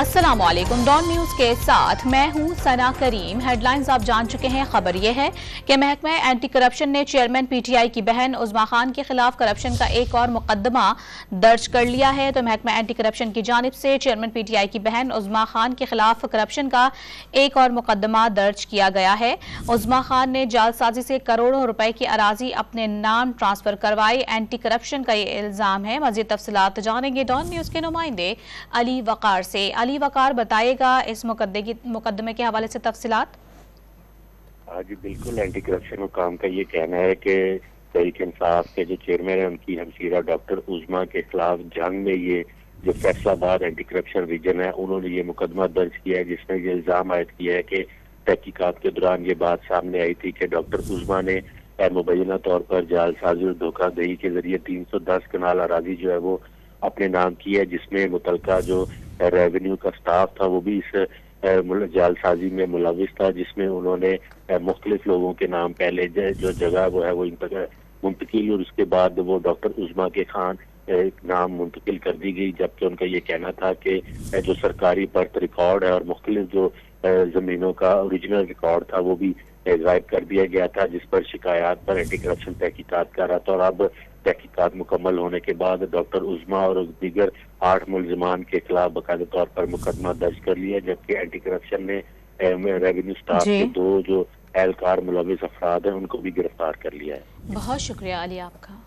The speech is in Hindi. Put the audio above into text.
अस्सलामुअलैकुम। डॉन न्यूज के साथ मैं हूं सना करीम। हेडलाइंस आप जान चुके हैं। खबर यह है कि महकमा एंटी करप्शन ने चेयरमैन पीटीआई की बहन उज़मा खान के खिलाफ करप्शन का एक और मुकदमा दर्ज कर लिया है। तो महकमा एंटी करप्शन की जानिब से चेयरमैन पीटीआई की बहन उज़मा खान के खिलाफ करप्शन का एक और मुकदमा दर्ज किया गया है। उज़मा खान ने जालसाजी से करोड़ों रुपए की अराजी अपने नाम ट्रांसफर करवाई। एंटी करप्शन का ये इल्जाम है। मजीद तफसीलात जानेंगे डॉन न्यूज के नुमाइंदे अली वकार से। अली वकार बताएगा इस मुकदमे के हवाले से तफसीलात। हाँ जी बिल्कुल, एंटी करप्शन काम का ये कहना है कि तहरीक इंसाफ के जो चेयरमैन है उनकी हमशीरा डॉक्टर उज़मा के खिलाफ जंग में ये जो फैसलाबाद एंटी करप्शन रीजन है उन्होंने ये मुकदमा दर्ज किया है, जिसमें ये इल्जाम आयद किया है कि तहकीकात के दौरान ये बात सामने आई थी कि डॉक्टर उज़मा ने मुबैना तौर पर जालसाजी और धोखाधड़ी के जरिए 310 कनाल अराजी जो है वो अपने नाम की है, जिसमें मुतलका जो रेवेन्यू का स्टाफ था वो भी इस जालसाजी में मुलविस था, जिसमें उन्होंने मुख्तलिफ लोगों के नाम पहले जो जगह वो है वो मुंतकिल और उसके बाद वो डॉक्टर उज़मा के खान नाम मुंतकिल कर दी गई, जबकि उनका ये कहना था कि जो सरकारी बर्थ रिकॉर्ड है और मुख्तलिफ जो जमीनों का ओरिजिनल रिकॉर्ड था वो भी गायब कर दिया गया था, जिस पर शिकायत पर एंटी करप्शन तहकीकात कर रहा था। और अब तहकीकात मुकम्मल होने के बाद डॉक्टर उज़मा और दीगर 8 मुलजमान के खिलाफ बाकायदा तौर पर मुकदमा दर्ज कर लिया, जबकि एंटी करप्शन ने रेवेन्यू स्टाफ के 2 जो एहलकार मुलविस अफराद हैं उनको भी गिरफ्तार कर लिया है। बहुत शुक्रिया अली आपका।